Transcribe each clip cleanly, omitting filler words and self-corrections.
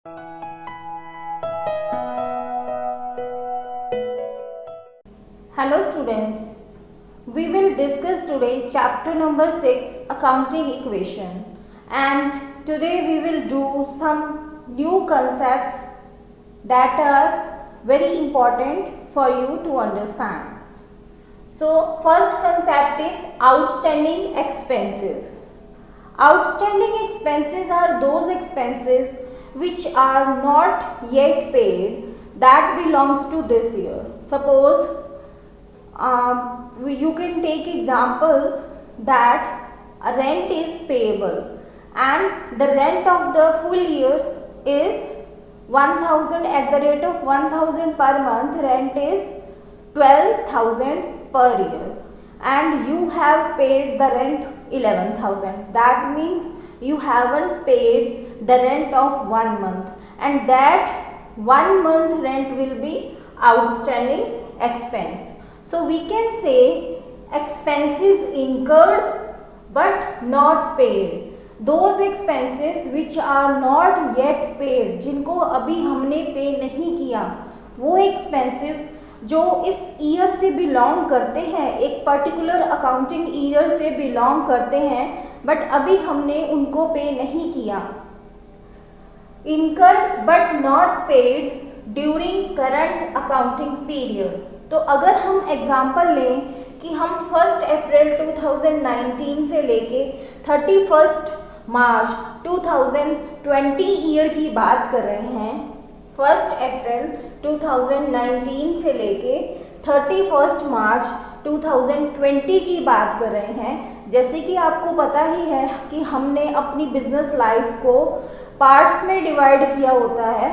Hello students, we will discuss today chapter number 6 accounting equation, and today we will do some new concepts that are very important for you to understand. So first concept is outstanding expenses. Outstanding expenses are those expenses which are not yet paid that belongs to this year. Suppose you can take example that a rent is payable and the rent of the full year is 1000 at the rate of 1000 per month. Rent is 12,000 per year and you have paid the rent 11,000. That means you haven't paid the rent of 1 month, and that 1 month rent will be outstanding expense. So we can say expenses incurred but not paid. Those expenses which are not yet paid, जिनको अभी हमने पे नहीं किया, वो expenses जो इस year से बिलोंग करते हैं, एक पर्टिकुलर अकाउंटिंग ईयर से बिलोंग करते हैं, बट अभी हमने उनको पे नहीं किया. Incurred but not paid during current accounting period. तो अगर हम एग्जाम्पल लें कि हम 1 अप्रैल 2019 से लेके 31 मार्च 2020 ईयर की बात कर रहे हैं. 1 अप्रैल 2019 से लेके 31 मार्च 2020 की बात कर रहे हैं. जैसे कि आपको पता ही है कि हमने अपनी बिजनेस लाइफ को पार्ट्स में डिवाइड किया होता है.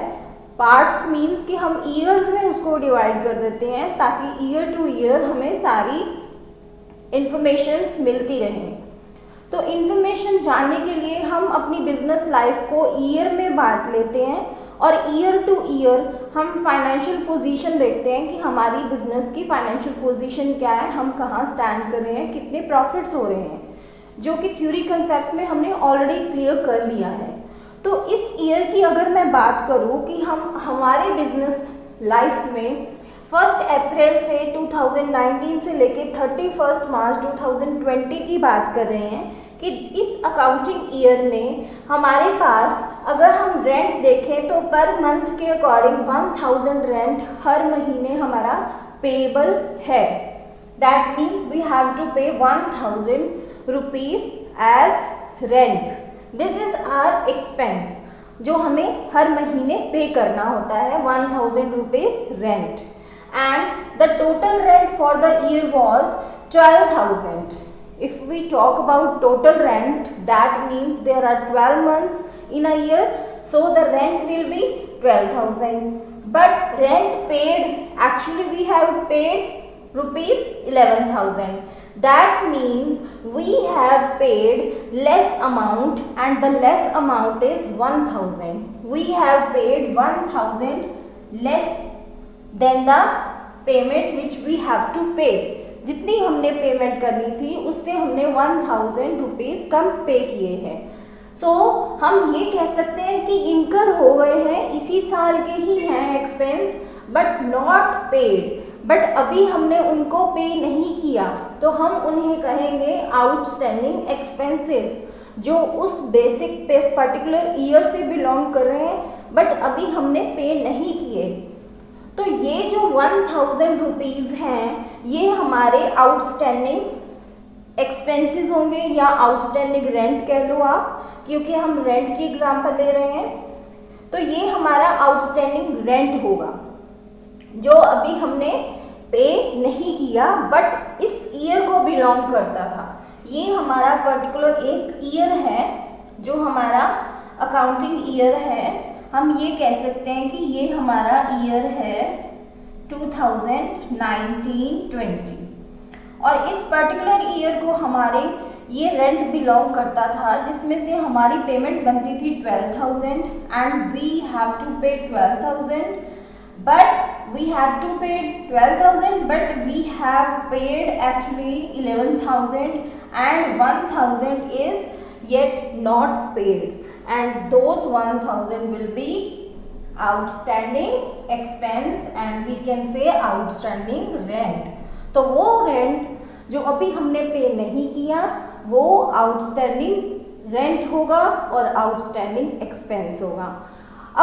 पार्ट्स मीन्स कि हम ईयर्स में उसको डिवाइड कर देते हैं ताकि ईयर टू ईयर हमें सारी इंफॉर्मेशंस मिलती रहें. तो इंफॉर्मेशन जानने के लिए हम अपनी बिजनेस लाइफ को ईयर में बांट लेते हैं और ईयर टू ईयर हम फाइनेंशियल पोजीशन देखते हैं कि हमारी बिजनेस की फाइनेंशियल पोजीशन क्या है, हम कहाँ स्टैंड कर रहे हैं, कितने प्रॉफिट्स हो रहे हैं, जो कि थ्योरी कंसेप्ट्स में हमने ऑलरेडी क्लियर कर लिया है. तो इस ईयर की अगर मैं बात करूं कि हम हमारे बिजनेस लाइफ में 1 अप्रैल से 2019 से लेके 31 मार्च 2020 की बात कर रहे हैं कि इस अकाउंटिंग ईयर में हमारे पास अगर हम रेंट देखें तो पर मंथ के अकॉर्डिंग 1000 रेंट हर महीने हमारा पेएबल है. That means we have to pay 1000 rupees as rent. This is our expense जो हमें हर महीने पे करना होता है, 1000 rupees rent. And the total rent for the year was 12,000. If we talk about total rent, that means there are 12 months in a year, so the rent will be 12,000. But rent paid, actually we have paid rupees 11,000. That means we have paid less amount, and the less amount is 1,000. We have paid 1,000 less than the payment which we have to pay. जितनी हमने payment करनी थी उससे हमने 1000 rupees कम पे किए हैं. सो हम ये कह सकते हैं कि इनकर हो गए हैं, इसी साल के ही हैं expense but not paid, but अभी हमने उनको पे नहीं किया, तो हम उन्हें कहेंगे आउटस्टैंडिंग एक्सपेंसेस जो उस बेसिक पे पर्टिकुलर ईयर से बिलोंग कर रहे हैं बट अभी हमने पे नहीं किए. तो ये जो 1000 रुपीज़ हैं ये हमारे आउटस्टैंडिंग एक्सपेंसेस होंगे या आउटस्टैंडिंग रेंट कह लो आप, क्योंकि हम रेंट की एग्जांपल ले रहे हैं. तो ये हमारा आउटस्टैंडिंग रेंट होगा जो अभी हमने पे नहीं किया बट इस ईयर को बिलोंग करता था. ये हमारा पर्टिकुलर एक ईयर है जो हमारा अकाउंटिंग ईयर है. हम ये कह सकते हैं कि ये हमारा ईयर है 2019-20 और इस पर्टिकुलर ईयर को हमारे ये रेंट बिलोंग करता था जिसमें से हमारी पेमेंट बनती थी 12,000 and we have to pay 12,000 but we have to pay 12,000 but we have paid actually 11,000 and 1,000 is yet not paid and those 1,000 will be outstanding expense and we can say outstanding rent. तो वो rent जो अभी हमने पे नहीं किया वो outstanding rent होगा और आउटस्टैंडिंग एक्सपेंस होगा।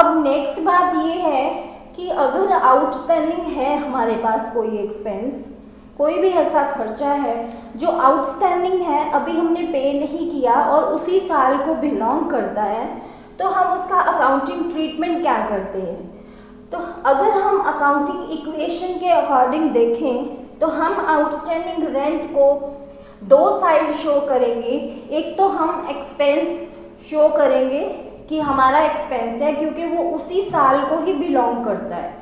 अब नेक्स्ट बात ये है कि अगर आउटस्टैंडिंग है हमारे पास कोई एक्सपेंस, कोई भी ऐसा खर्चा है जो आउटस्टैंडिंग है, अभी हमने पे नहीं किया और उसी साल को बिलोंग करता है, तो हम उसका अकाउंटिंग ट्रीटमेंट क्या करते हैं। तो अगर हम अकाउंटिंग इक्वेशन के अकॉर्डिंग देखें तो हम आउटस्टैंडिंग रेंट को दो साइड शो करेंगे। एक तो हम एक्सपेंस शो करेंगे कि हमारा एक्सपेंस है क्योंकि वो उसी साल को ही बिलोंग करता है,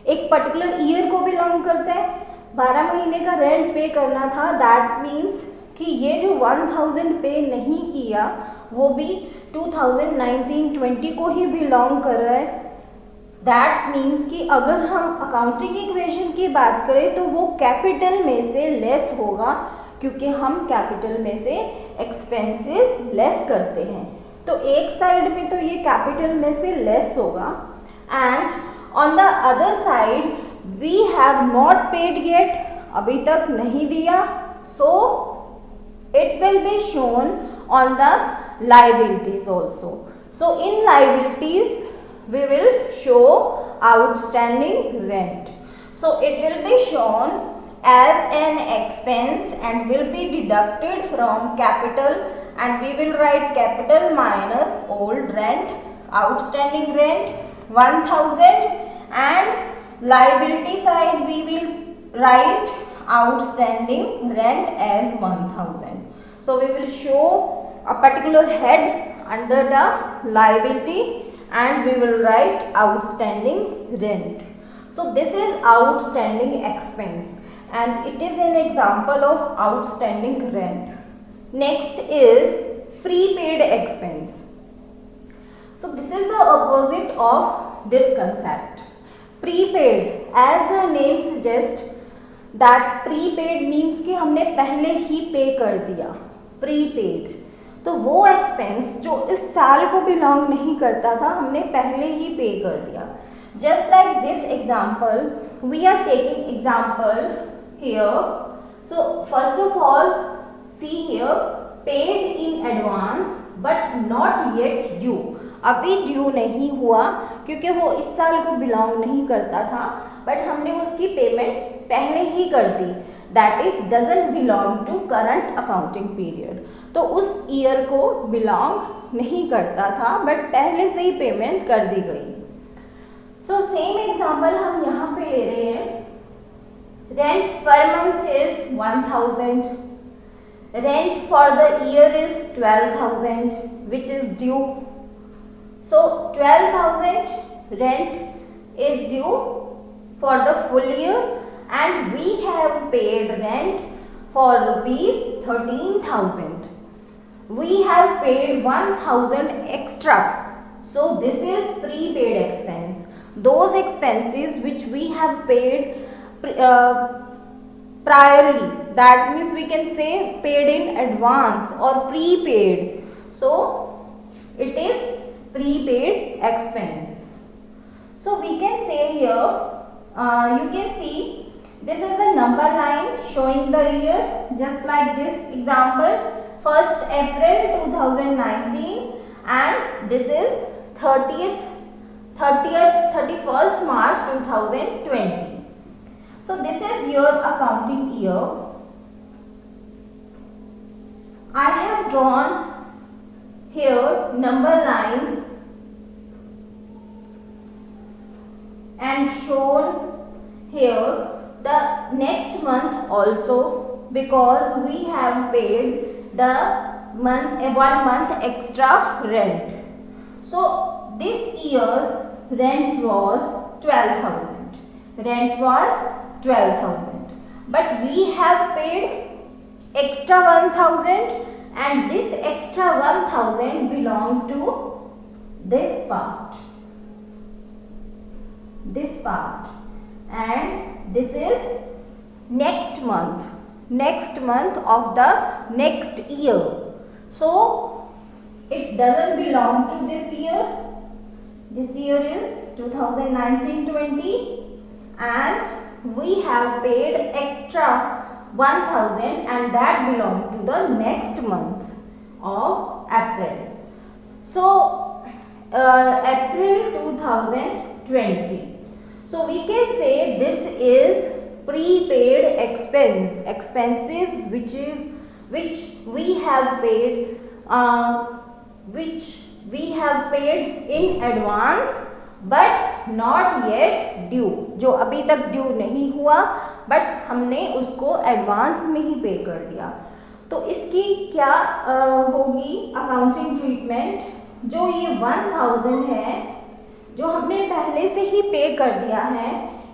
एक पर्टिकुलर ईयर को बिलोंग करता है। 12 महीने का रेंट पे करना था, दैट मीन्स कि ये जो 1000 पे नहीं किया वो भी 2019-20 को ही बिलोंग कर रहा है। दैट मीन्स कि अगर हम अकाउंटिंग इक्वेशन की बात करें तो वो कैपिटल में से लेस होगा क्योंकि हम कैपिटल में से एक्सपेंसेस लेस करते हैं। तो एक साइड में तो ये कैपिटल में से लेस होगा and on the other side we have not paid yet, अभी तक नहीं दिया, so it will be shown on the liabilities also. So in liabilities we will show outstanding rent. So it will be shown as an expense and will be deducted from capital and we will write capital minus old rent, outstanding rent 1000 and liability side we will write outstanding rent as 1000. So we will show a particular head under the liability and we will write outstanding rent. So this is outstanding expense and it is an example of outstanding rent. Next is prepaid expense. So this is the opposite of this concept. Prepaid, as the name suggests that prepaid means कि हमने पहले ही pay कर दिया, prepaid। तो वो expense जो इस साल को बिलोंग नहीं करता था हमने पहले ही पे कर दिया। Just like this example, we are taking example here. So first of all see here, paid in advance but not yet due, अभी ड्यू नहीं हुआ क्योंकि वो इस साल को बिलोंग नहीं करता था बट हमने उसकी पेमेंट पहले ही कर दी, that is doesn't belong to current accounting period. तो उस ईयर को बिलोंग नहीं करता था बट पहले से ही पेमेंट कर दी गई। सो सेम एग्जांपल हम यहाँ पे ले रहे हैं। Rent per month is 1000, rent for the year is 12000 which is due. So 12000 rent is due for the full year and we have paid rent for rupees 13,000. We have paid 1000 extra. So this is prepaid expense. Those expenses which we have paid priorly, that means we can say paid in advance or prepaid. So it is prepaid expense. So we can say here, you can see this is the number line showing the year, just like this example, 1st April 2019 and this is 31st March 2020. So this is your accounting year. I have drawn here number line and shown here the next month also because we have paid the month 1 month extra rent. So this year's rent was 12,000. Rent was 12,000. But we have paid extra 1,000 and this extra 1,000 belong to this part. This part. And this is next month of the next year. So it doesn't belong to this year This year is 2019-20 and we have paid extra 1000 and that belong to the next month of April. So April 2020. So we can say this is prepaid expenses which we have paid in advance but not yet due, जो अभी तक due नहीं हुआ but हमने उसको advance में ही pay कर दिया। तो इसकी क्या होगी अकाउंटिंग ट्रीटमेंट? जो ये 1000 है जो हमने पहले से ही पे कर दिया है,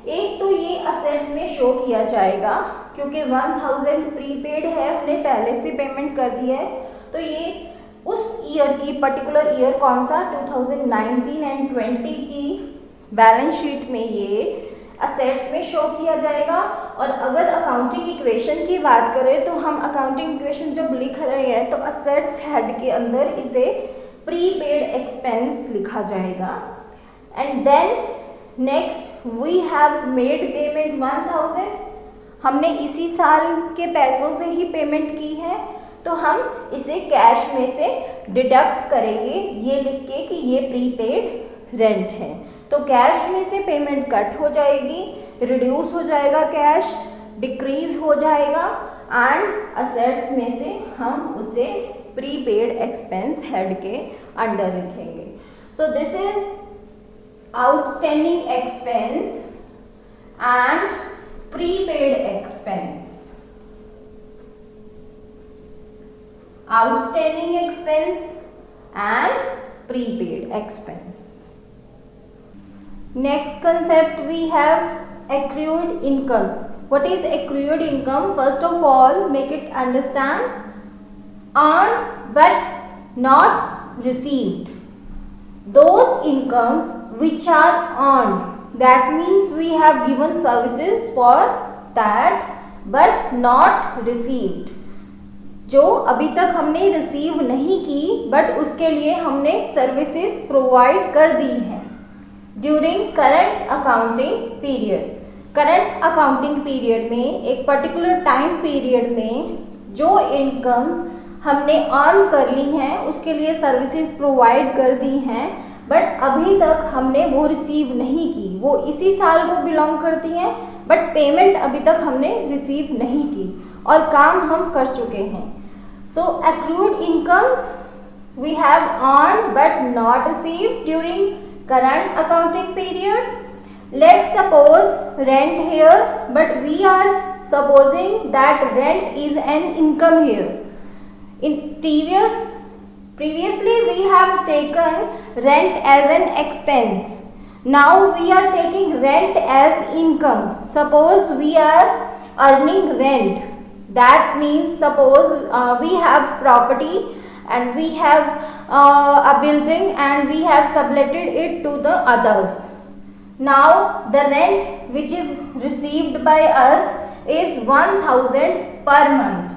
एक तो ये असेट में शो किया जाएगा क्योंकि 1000 प्रीपेड है, हमने पहले से पेमेंट कर दी है। तो ये उस ईयर की पर्टिकुलर ईयर कौन सा 2019 एंड 20 की बैलेंस शीट में ये असेट्स में शो किया जाएगा। और अगर अकाउंटिंग इक्वेशन की बात करें तो हम अकाउंटिंग इक्वेशन जब लिख रहे हैं तो असेट्स हेड के अंदर इसे प्रीपेड एक्सपेंस लिखा जाएगा। And then next we have made payment 1000, हमने इसी साल के पैसों से ही पेमेंट की है तो हम इसे कैश में से डिडक्ट करेंगे ये लिख के कि ये प्रीपेड रेंट है। तो कैश में से पेमेंट कट हो जाएगी, रिड्यूस हो जाएगा, कैश डिक्रीज हो जाएगा एंड असेट्स में से हम उसे प्रीपेड एक्सपेंस हेड के अंडर लिखेंगे। So this is outstanding expense and prepaid expense. Outstanding expense and prepaid expense. Next concept we have accrued incomes. What is accrued income? First of all, make it understand. Earned but not received. Those incomes which are earned, that means we have given services for that but not received. जो अभी तक हमने receive नहीं की but उसके लिए हमने services provide कर दी हैं during current accounting period. Current accounting period में एक पर्टिकुलर टाइम पीरियड में जो इनकम्स हमने अर्न कर ली हैं उसके लिए सर्विसेज प्रोवाइड कर दी हैं बट अभी तक हमने वो रिसीव नहीं की, वो इसी साल को बिलोंग करती हैं बट पेमेंट अभी तक हमने रिसीव नहीं की और काम हम कर चुके हैं। सो accrued incomes we have earned but not received during current accounting period. Let's suppose rent here, but we are supposing that rent is an income here. In previously we have taken rent as an expense. Now we are taking rent as income. Suppose we are earning rent. That means suppose we have property and we have a building and we have subletted it to the others. Now the rent which is received by us is 1000 per month.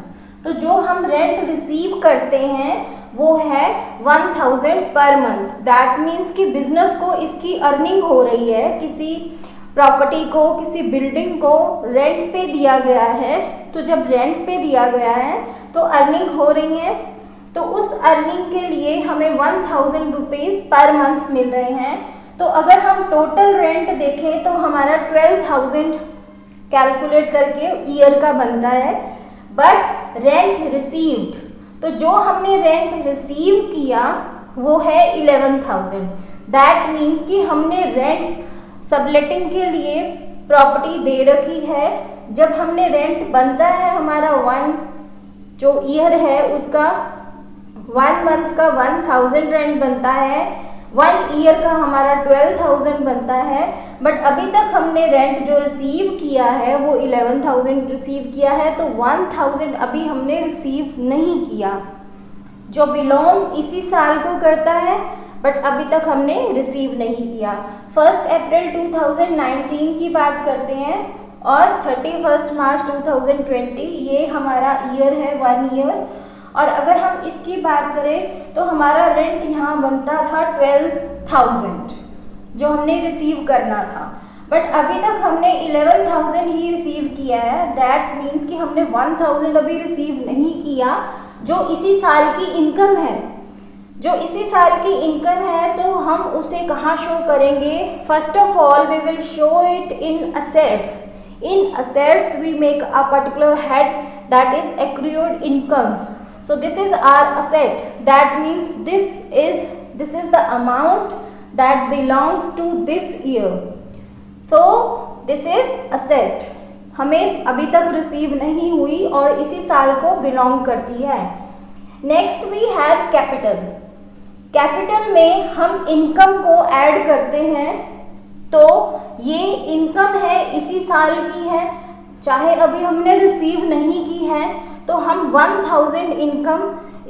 तो जो हम rent receive करते हैं वो है 1000 per month. That means कि business को इसकी अर्निंग हो रही है, किसी प्रॉपर्टी को किसी बिल्डिंग को रेंट पे दिया गया है। तो जब रेंट पे दिया गया है तो अर्निंग हो रही है, तो उस अर्निंग के लिए हमें 1000 रुपीज़ पर मंथ मिल रहे हैं। तो अगर हम टोटल रेंट देखें तो हमारा 12000 कैलकुलेट करके ईयर का बनता है। बट रेंट रिसीव्ड, तो जो हमने रेंट रिसीव किया वो है 11000। दैट मीन्स कि हमने रेंट सबलेटिंग के लिए प्रॉपर्टी दे रखी है। जब हमने रेंट बनता है हमारा 1 जो ईयर है उसका 1 मंथ का 1000 रेंट बनता है, 1 ईयर का हमारा 12000 बनता है। बट अभी तक हमने रेंट जो रिसीव किया है वो 11000 रिसीव किया है, तो 1000 अभी हमने रिसीव नहीं किया जो बिलोंग इसी साल को करता है बट अभी तक हमने रिसीव नहीं किया। 1 अप्रैल 2019 की बात करते हैं और 31 मार्च 2020 ये हमारा ईयर है 1 ईयर। और अगर हम इसकी बात करें तो हमारा रेंट यहाँ बनता था 12000। जो हमने रिसीव करना था, बट अभी तक हमने 11,000 ही रिसीव किया है। दैट मीन्स कि हमने 1,000 अभी रिसीव नहीं किया, जो इसी साल की इनकम है। जो इसी साल की इनकम है तो हम उसे कहाँ शो करेंगे? First of all we will show it in assets. In assets we make a particular head that is accrued incomes. So this is our asset. That means this is the amount that belongs to this year. So this is asset. हमें अभी तक receive नहीं हुई और इसी साल को belong करती है। Next we have capital. Capital में हम इनकम को ऐड करते हैं, तो ये इनकम है इसी साल की है, चाहे अभी हमने रिसीव नहीं की है, तो हम 1,000 इनकम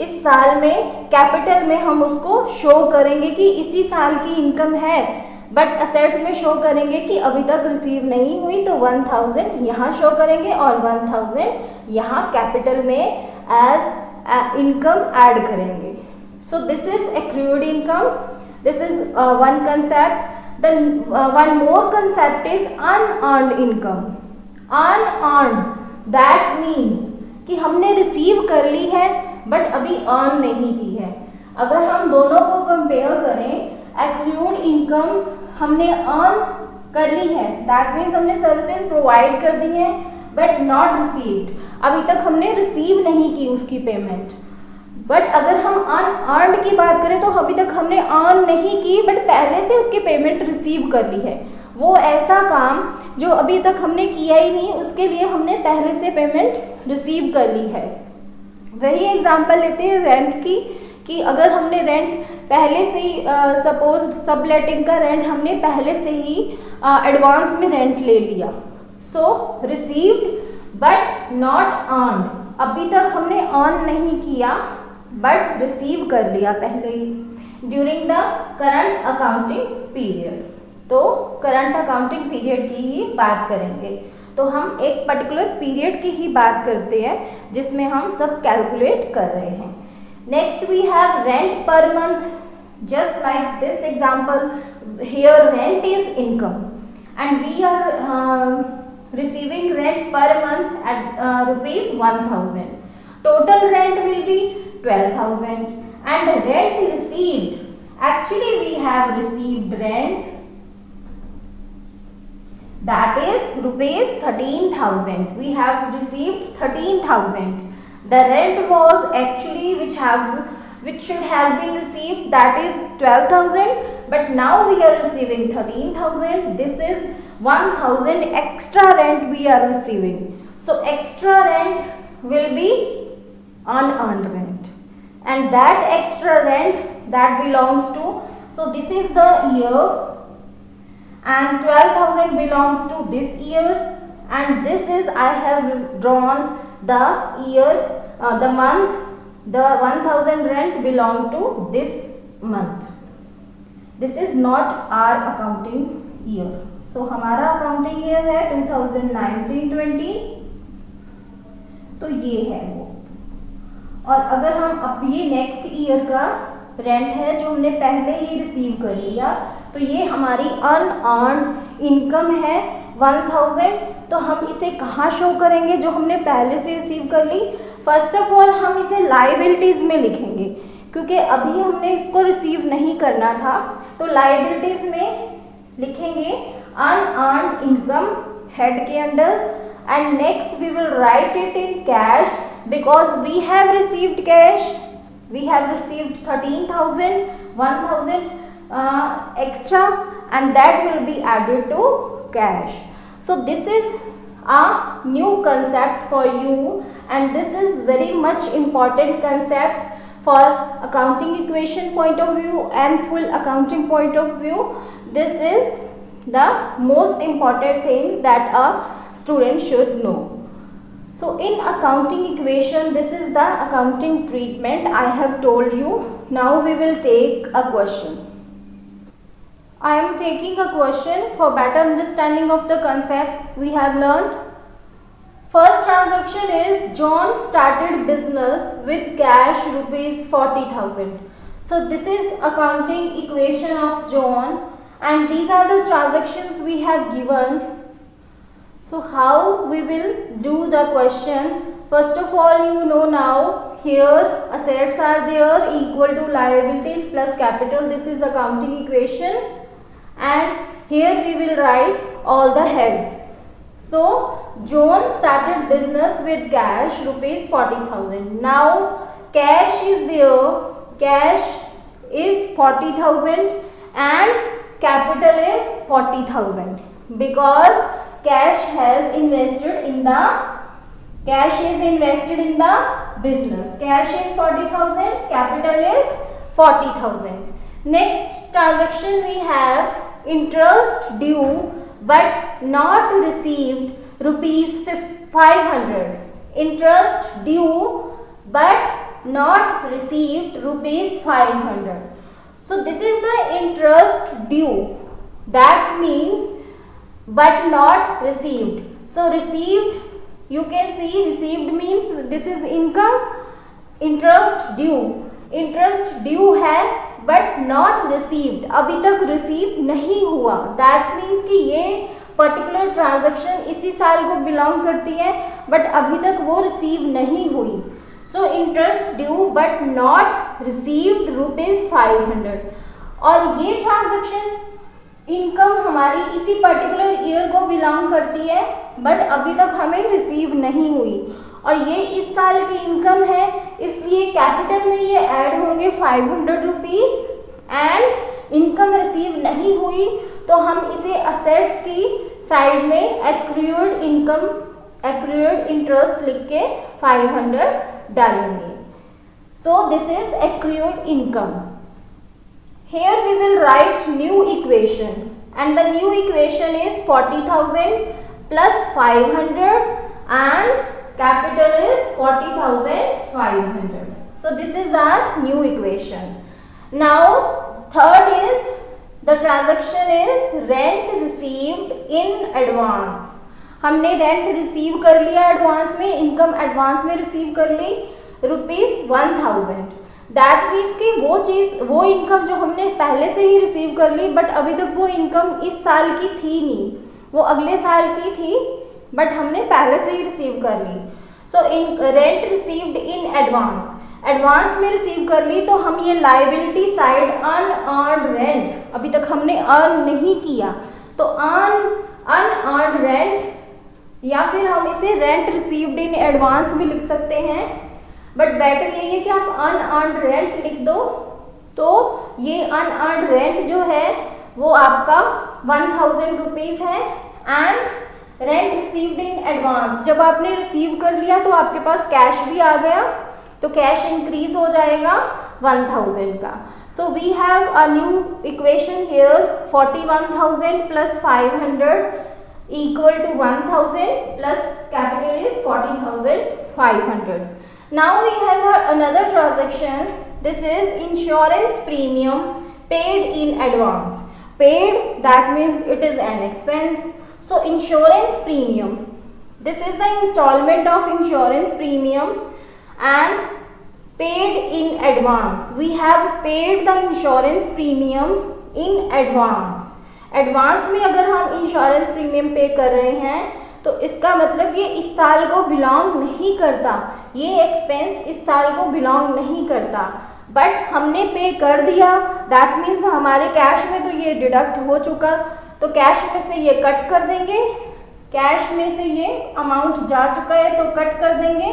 इस साल में कैपिटल में हम उसको शो करेंगे कि इसी साल की इनकम है, बट असेट्स में शो करेंगे कि अभी तक रिसीव नहीं हुई, तो 1,000 यहाँ शो करेंगे और 1,000 यहाँ कैपिटल में एज इनकम ऐड करेंगे। So this is accrued income. This is one concept. Then one more concept is unearned income. Unearned, that means कि हमने रिसीव कर ली है बट अभी अर्न नहीं की है। अगर हम दोनों को कंपेयर करें, एक्रूड इनकम्स हमने अर्न कर ली है, दैट मीन्स हमने सर्विसेज प्रोवाइड कर दी है बट नॉट रिसीव्ड, अभी तक हमने रिसीव नहीं की उसकी पेमेंट। बट अगर हम अनअर्न्ड की बात करें तो अभी तक हमने अर्न नहीं की बट पहले से उसकी पेमेंट रिसीव कर ली है। वो ऐसा काम जो अभी तक हमने किया ही नहीं, उसके लिए हमने पहले से पेमेंट रिसीव कर ली है। वही एग्जांपल लेते हैं रेंट की, कि अगर हमने रेंट पहले से ही सपोज सबलेटिंग का रेंट हमने पहले से ही एडवांस में रेंट ले लिया, सो रिसीव्ड बट नॉट अर्न्ड, अभी तक हमने अर्न नहीं किया बट रिसीव कर लिया पहले ही during the current accounting period. तो करंट अकाउंटिंग पीरियड की ही बात करेंगे, तो हम एक पर्टिकुलर पीरियड की ही बात करते हैं जिसमें हम सब कैलकुलेट कर रहे हैं। Next we have rent per month. Just like this example, here rent is income and we are receiving rent per month at ₹1,000. Total rent will be 12,000 and rent received, actually we have received rent that is ₹13,000. We have received 13,000. The rent was actually which should have been received, that is 12,000, but now we are receiving 13,000. This is 1,000 extra rent we are receiving. So extra rent will be unearned rent, and that extra rent that belongs to, so this is the year and 12,000 belongs to this year, and this is I have drawn the year, the month, the 1,000 rent belong to this month. This is not our accounting year. So हमारा accounting year है 2019-20, तो ये है वो। और अगर हम अब ये नेक्स्ट ईयर का रेंट है जो हमने पहले ही रिसीव कर लिया, तो ये हमारी अनअर्न्ड इनकम है 1,000। तो हम इसे कहाँ शो करेंगे जो हमने पहले से रिसीव कर ली? फर्स्ट ऑफ ऑल हम इसे लायबिलिटीज़ में लिखेंगे, क्योंकि अभी हमने इसको रिसीव नहीं करना था, तो लायबिलिटीज़ में लिखेंगे unearned income head के अंदर, and next we will write it in cash because we have received cash. We have received 13,000, 1,000 extra, and that will be added to cash. So this is a new concept for you, and this is very much important concept for accounting equation point of view and full accounting point of view. This is the most important things that a student should know. So in accounting equation, this is the accounting treatment I have told you. Now we will take a question. I am taking a question for better understanding of the concepts we have learned. First transaction is John started business with cash ₹40,000. So this is accounting equation of John, and these are the transactions we have given. So how we will do the question? First of all, you know now here assets are there equal to liabilities plus capital. This is accounting equation, and here we will write all the heads. So John started business with cash rupees 40,000. Now cash is there, cash is 40,000 and capital is 40,000 because cash is invested in the business. Cash is 40,000, capital is 40,000. Next transaction we have interest due but not received rupees 500. Interest due but not received rupees 500. So this is the interest due, that means but not received. So received, you can see received means this is income. Interest due है but not received, अभी तक receive नहीं हुआ. That means कि ये particular transaction इसी साल को बिलोंग करती है बट अभी तक वो रिसीव नहीं हुई. So interest due but not received rupees 500. और ये ट्रांजैक्शन इनकम हमारी इसी पर्टिकुलर ईयर को बिलोंग करती है बट अभी तक हमें रिसीव नहीं हुई और ये इस साल की इनकम है, इसलिए कैपिटल में ये ऐड होंगे 500 रुपीज एंड इनकम रिसीव नहीं हुई तो हम इसे असेट्स की साइड में एक्रूड इंटरेस्ट लिख के 500 डालेंगे. So this is accrued income. Here we will write new equation and the new equation is 40,000 plus 500 and capital is 40,500. So this is our new equation. Now third is the transaction is rent received in advance. हमने rent receive कर लिया advance में, income advance में receive कर ली ₹1000. That means कि वो income जो हमने पहले से ही रिसीव कर ली बट अभी तक वो इनकम इस साल की थी नहीं, वो अगले साल की थी बट हमने पहले से ही रिसीव कर ली. सो इन रेंट रिसीव्ड इन एडवांस में रिसीव कर ली तो हम ये लाइबिलिटी साइड अनअर्न्ड रेंट अभी तक हमने अर्न नहीं किया तो अनअर्न्ड रेंट या फिर हम इसे रेंट रिसीव्ड इन एडवांस भी लिख सकते हैं बट बेटर यही है कि आप अनअर्न्ड रेंट लिख दो. तो ये अनअर्न्ड रेंट जो है वो आपका 1000 रुपीज है and rent received in advance. जब आपने रिसीव कर लिया तो आपके पास कैश भी आ गया तो कैश इंक्रीज हो जाएगा 1000 का. So we have a new equation here 41,000 plus 500 equal to 1000 plus capital is 40,500. Now we have another transaction. This is insurance premium paid in advance. Paid, that means it is an expense. So insurance premium, this is the installment of insurance premium and paid in advance. We have paid the insurance premium in advance. Advance में अगर हम insurance premium पे कर रहे हैं तो इसका मतलब ये इस साल को बिलोंग नहीं करता, ये एक्सपेंस इस साल को बिलोंग नहीं करता बट हमने पे कर दिया. दैट मीन्स हमारे कैश में तो ये डिडक्ट हो चुका तो कैश में से ये कट कर देंगे, कैश में से ये अमाउंट जा चुका है तो कट कर देंगे.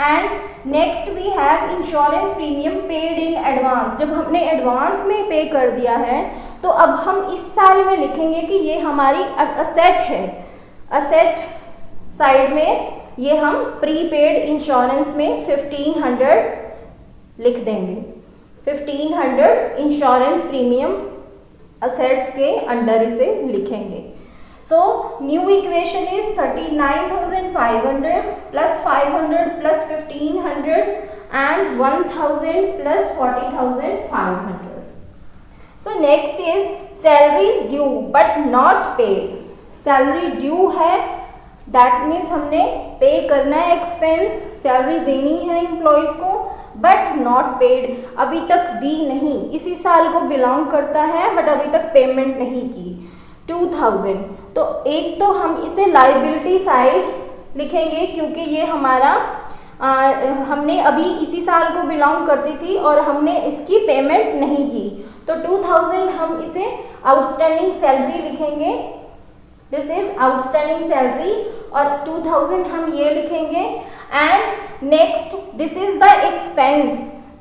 And next we have insurance premium paid in advance. जब हमने एडवांस में पे कर दिया है तो अब हम इस साल में लिखेंगे कि ये हमारी असेट है. असेट साइड में ये हम प्रीपेड इंश्योरेंस में 1500 लिख देंगे. 1500 इंश्योरेंस प्रीमियम असेट्स के अंडर इसे लिखेंगे. So new equation is 39,500 plus 500 plus 1500 and 1000 plus 40,500. So next is salaries due but not paid. Salary due है दैट मीन्स हमने पे करना है एक्सपेंस, सैलरी देनी है एम्प्लॉयज़ को, बट नॉट पेड, अभी तक दी नहीं, इसी साल को बिलोंग करता है बट अभी तक पेमेंट नहीं की 2000। तो एक तो हम इसे लाइबिलिटी साइड लिखेंगे क्योंकि ये हमारा हमने अभी इसी साल को बिलोंग करती थी और हमने इसकी पेमेंट नहीं की, तो 2000 हम इसे आउटस्टैंडिंग सैलरी लिखेंगे, दिस इज आउटस्टैंडिंग सैलरी, और 2000 हम ये लिखेंगे। And next this is the expense,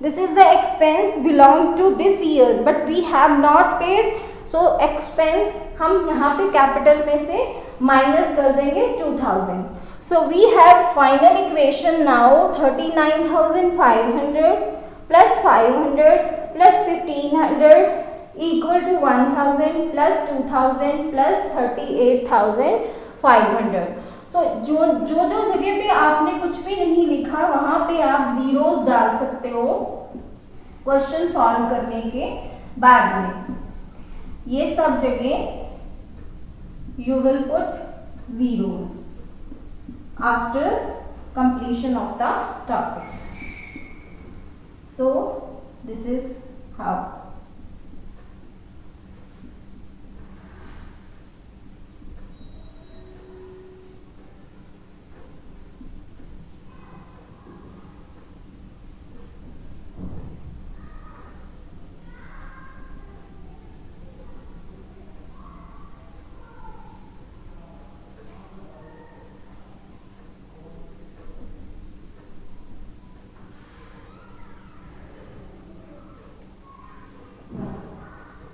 this is the expense belong to this year but we have not paid, so expense हम यहाँ पे कैपिटल में से माइनस कर देंगे 2000। So we have final equation now 39,500 plus 500 plus 1500 equal to 1000 plus 2000 plus 38,500। So जो जगह पे आपने कुछ भी नहीं लिखा वहां पे आप जीरोस डाल सकते हो क्वेश्चन सॉल्व करने के बाद में, ये सब जगह you will put zeros after completion of the topic. So this is how.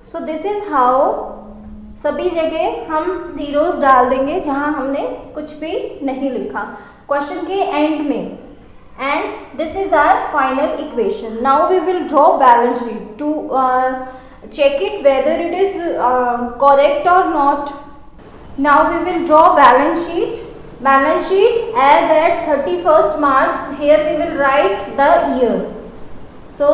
So this is how, सभी जगह हम जीरोस डाल देंगे जहां हमने कुछ भी नहीं लिखा क्वेश्चन के एंड में। And this is our final equation. Now we will draw balance sheet to check it whether it is correct or not. Now we will draw balance sheet. Balance sheet as at 31st March. Here we will write the year. So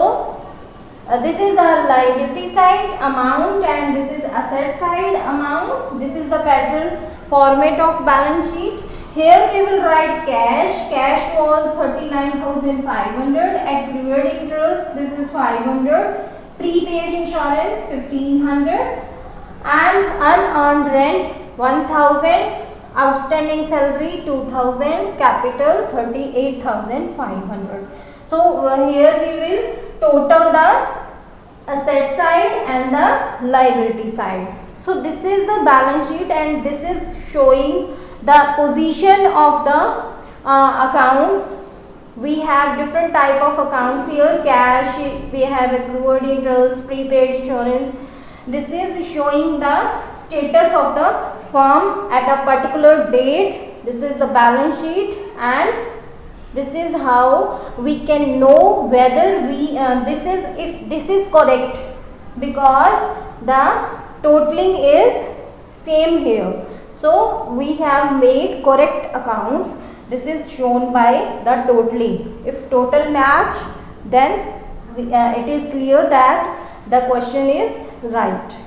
this is our liability side amount and this is asset side amount. This is the pattern format of balance sheet. Here we will write cash. Cash was 39,500. Accrued interest, this is 500. Prepaid insurance 1500 and unearned rent 1000, outstanding salary 2000, capital 38,500. So here we will total the asset side and the liability side. So this is the balance sheet and this is showing the position of the accounts. We have different type of accounts here, cash, we have accrued interest, prepaid insurance. This is showing the status of the firm at a particular date. This is the balance sheet and this is how we can know whether we if this is correct, because the totaling is same here. So we have made correct accounts. This is shown by the totaling. If total match, then it is clear that the question is right.